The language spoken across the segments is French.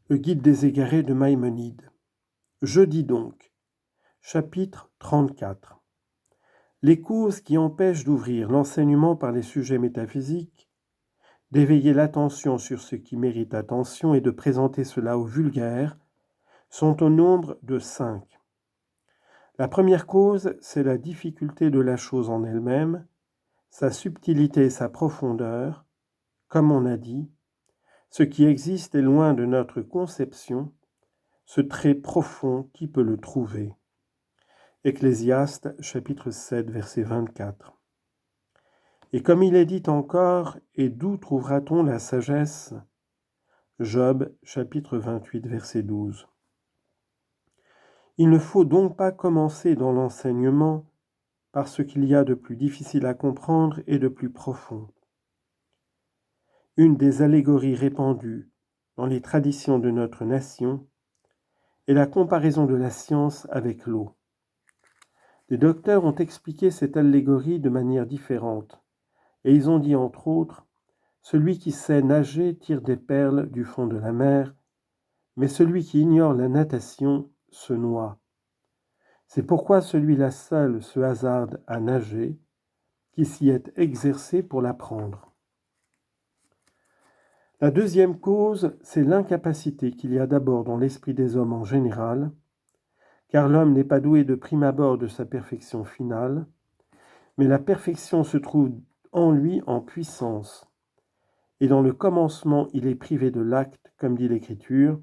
Le guide des égarés de Maïmonide. Je dis donc, chapitre 34. Les causes qui empêchent d'ouvrir l'enseignement par les sujets métaphysiques, d'éveiller l'attention sur ce qui mérite attention et de présenter cela au vulgaire, sont au nombre de 5. La première cause, c'est la difficulté de la chose en elle-même, sa subtilité et sa profondeur. Comme on a dit, ce qui existe est loin de notre conception, ce trait profond, qui peut le trouver? Ecclésiaste, chapitre 7, verset 24. Et comme il est dit encore, et d'où trouvera-t-on la sagesse? Job, chapitre 28, verset 12. Il ne faut donc pas commencer dans l'enseignement par ce qu'il y a de plus difficile à comprendre et de plus profond. Une des allégories répandues dans les traditions de notre nation est la comparaison de la science avec l'eau. Les docteurs ont expliqué cette allégorie de manière différente, et ils ont dit entre autres, celui qui sait nager tire des perles du fond de la mer, mais celui qui ignore la natation se noie. C'est pourquoi celui-là seul se hasarde à nager, qui s'y est exercé pour l'apprendre. La deuxième cause, c'est l'incapacité qu'il y a d'abord dans l'esprit des hommes en général, car l'homme n'est pas doué de prime abord de sa perfection finale, mais la perfection se trouve en lui en puissance. Et dans le commencement, il est privé de l'acte, comme dit l'Écriture,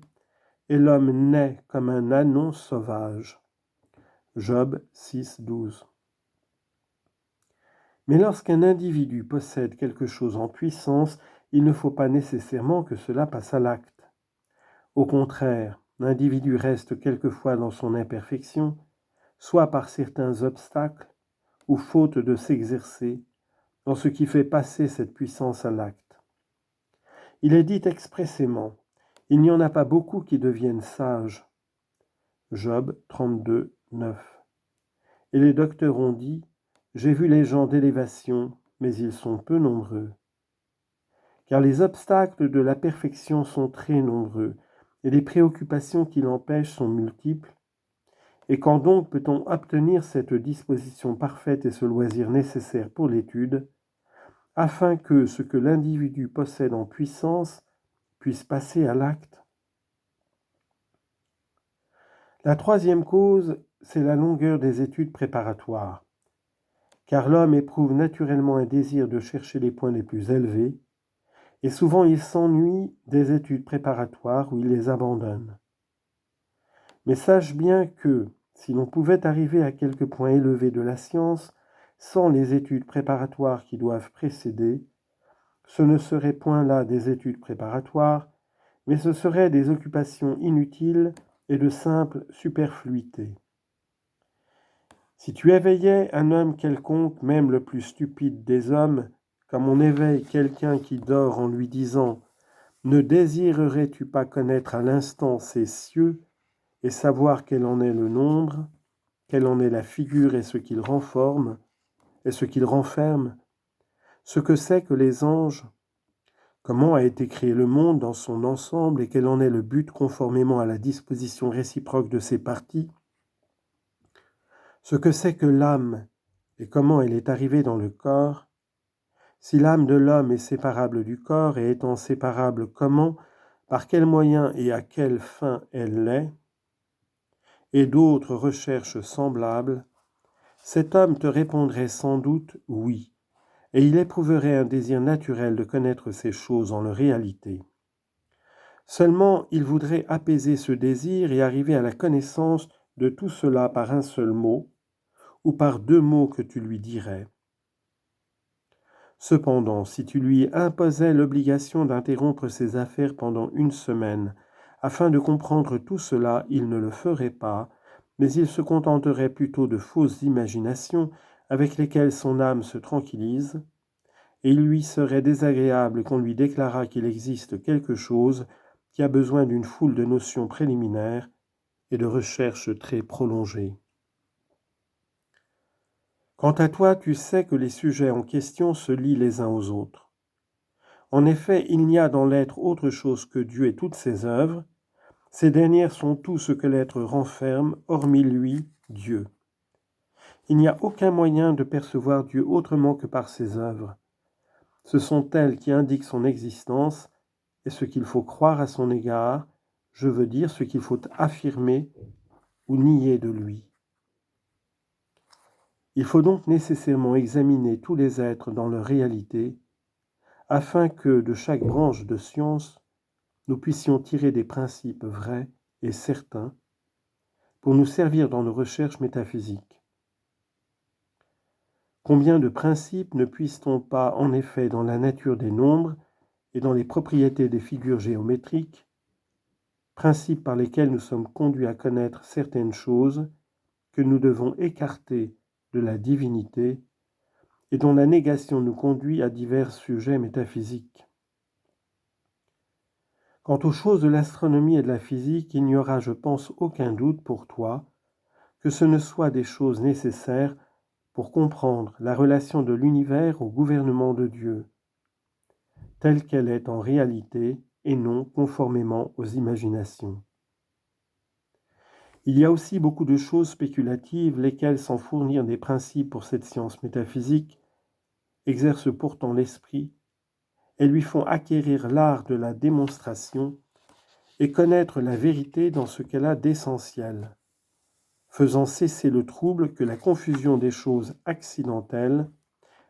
et l'homme naît comme un ânon sauvage. Job 6, 12. Mais lorsqu'un individu possède quelque chose en puissance, il ne faut pas nécessairement que cela passe à l'acte. Au contraire, l'individu reste quelquefois dans son imperfection, soit par certains obstacles, ou faute de s'exercer, dans ce qui fait passer cette puissance à l'acte. Il est dit expressément, il n'y en a pas beaucoup qui deviennent sages. Job 32, 9. Et les docteurs ont dit, j'ai vu les gens d'élévation, mais ils sont peu nombreux. Car les obstacles de la perfection sont très nombreux, et les préoccupations qui l'empêchent sont multiples. Et quand donc peut-on obtenir cette disposition parfaite et ce loisir nécessaire pour l'étude, afin que ce que l'individu possède en puissance puisse passer à l'acte? La troisième cause, c'est la longueur des études préparatoires, car l'homme éprouve naturellement un désir de chercher les points les plus élevés, et souvent il s'ennuie des études préparatoires où il les abandonne. Mais sache bien que, si l'on pouvait arriver à quelques points élevés de la science sans les études préparatoires qui doivent précéder, ce ne seraient point là des études préparatoires, mais ce seraient des occupations inutiles et de simple superfluité. Si tu éveillais un homme quelconque, même le plus stupide des hommes, comme on éveille quelqu'un qui dort en lui disant « Ne désirerais-tu pas connaître à l'instant ces cieux et savoir quel en est le nombre, quelle en est la figure et ce qu'ils renforment, et ce qu'ils renferment, ce que c'est que les anges, comment a été créé le monde dans son ensemble et quel en est le but conformément à la disposition réciproque de ses parties, ce que c'est que l'âme et comment elle est arrivée dans le corps, si l'âme de l'homme est séparable du corps et étant séparable, comment, par quels moyens et à quelle fin elle l'est, et d'autres recherches semblables, cet homme te répondrait sans doute oui, et il éprouverait un désir naturel de connaître ces choses en leur réalité. Seulement, il voudrait apaiser ce désir et arriver à la connaissance de tout cela par un seul mot, ou par 2 mots que tu lui dirais. Cependant, si tu lui imposais l'obligation d'interrompre ses affaires pendant 1 semaine, afin de comprendre tout cela, il ne le ferait pas, mais il se contenterait plutôt de fausses imaginations avec lesquelles son âme se tranquillise, et il lui serait désagréable qu'on lui déclarât qu'il existe quelque chose qui a besoin d'une foule de notions préliminaires et de recherches très prolongées. Quant à toi, tu sais que les sujets en question se lient les uns aux autres. En effet, il n'y a dans l'être autre chose que Dieu et toutes ses œuvres, Ces dernières sont tout ce que l'être renferme, hormis lui, Dieu. Il n'y a aucun moyen de percevoir Dieu autrement que par ses œuvres. Ce sont elles qui indiquent son existence et ce qu'il faut croire à son égard, je veux dire ce qu'il faut affirmer ou nier de lui. Il faut donc nécessairement examiner tous les êtres dans leur réalité, afin que de chaque branche de science, nous puissions tirer des principes vrais et certains pour nous servir dans nos recherches métaphysiques. Combien de principes ne puise-t-on pas en effet dans la nature des nombres et dans les propriétés des figures géométriques, principes par lesquels nous sommes conduits à connaître certaines choses que nous devons écarter de la divinité et dont la négation nous conduit à divers sujets métaphysiques. Quant aux choses de l'astronomie et de la physique, il n'y aura, je pense, aucun doute pour toi que ce ne soient des choses nécessaires pour comprendre la relation de l'univers au gouvernement de Dieu, telle qu'elle est en réalité et non conformément aux imaginations. Il y a aussi beaucoup de choses spéculatives, lesquelles, sans fournir des principes pour cette science métaphysique, exercent pourtant l'esprit et lui font acquérir l'art de la démonstration et connaître la vérité dans ce qu'elle a d'essentiel, faisant cesser le trouble que la confusion des choses accidentelles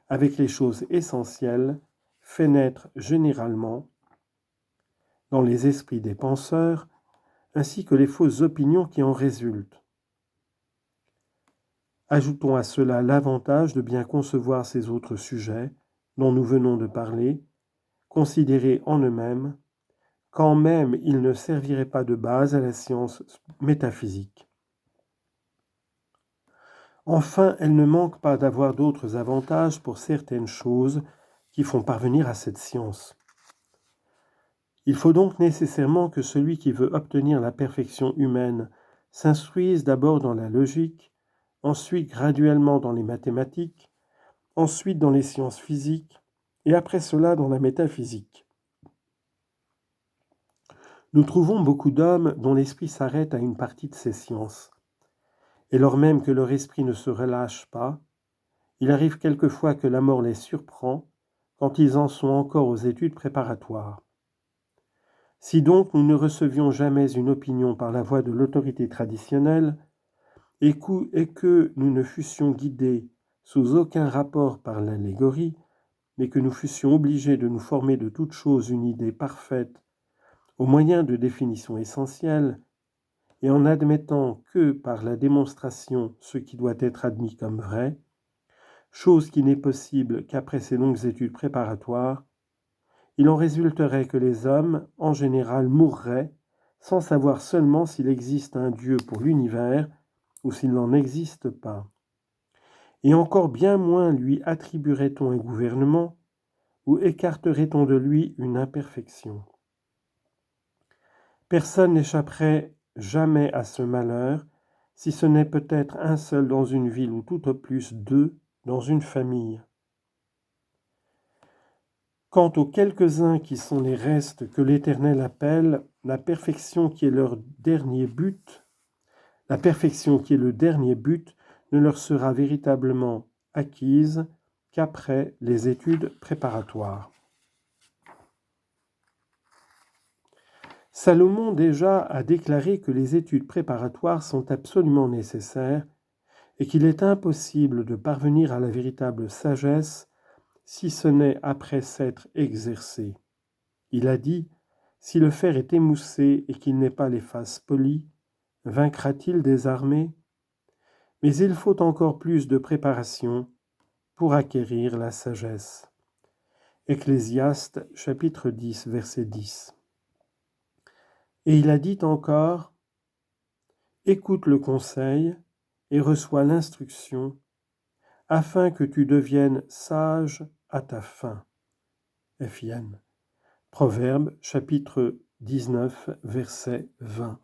avec les choses essentielles fait naître généralement dans les esprits des penseurs, ainsi que les fausses opinions qui en résultent. Ajoutons à cela l'avantage de bien concevoir ces autres sujets dont nous venons de parler, considérés en eux-mêmes, quand même ils ne serviraient pas de base à la science métaphysique. Enfin, elle ne manque pas d'avoir d'autres avantages pour certaines choses qui font parvenir à cette science. Il faut donc nécessairement que celui qui veut obtenir la perfection humaine s'instruise d'abord dans la logique, ensuite graduellement dans les mathématiques, ensuite dans les sciences physiques, et après cela dans la métaphysique. Nous trouvons beaucoup d'hommes dont l'esprit s'arrête à une partie de ces sciences. Et lors même que leur esprit ne se relâche pas, il arrive quelquefois que la mort les surprend quand ils en sont encore aux études préparatoires. Si donc nous ne recevions jamais une opinion par la voie de l'autorité traditionnelle, et que nous ne fussions guidés sous aucun rapport par l'allégorie, mais que nous fussions obligés de nous former de toute chose une idée parfaite au moyen de définitions essentielles, et en admettant que par la démonstration ce qui doit être admis comme vrai, chose qui n'est possible qu'après ces longues études préparatoires, il en résulterait que les hommes, en général, mourraient sans savoir seulement s'il existe un Dieu pour l'univers ou s'il n'en existe pas. Et encore bien moins lui attribuerait-on un gouvernement ou écarterait-on de lui une imperfection. Personne n'échapperait jamais à ce malheur, si ce n'est peut-être un seul dans une ville ou tout au plus deux dans une famille. Quant aux quelques-uns qui sont les restes que l'Éternel appelle la perfection qui est leur dernier but, la perfection qui est le dernier but ne leur sera véritablement acquise qu'après les études préparatoires. Salomon déjà a déclaré que les études préparatoires sont absolument nécessaires et qu'il est impossible de parvenir à la véritable sagesse si ce n'est après s'être exercé. Il a dit, si le fer est émoussé et qu'il n'est pas les faces polies, vaincra-t-il des armées? Mais il faut encore plus de préparation pour acquérir la sagesse. Ecclésiaste chapitre 10, verset 10. Et il a dit encore, écoute le conseil et reçois l'instruction, afin que tu deviennes sage à ta fin. F.I.N. Proverbe chapitre 19, verset 20.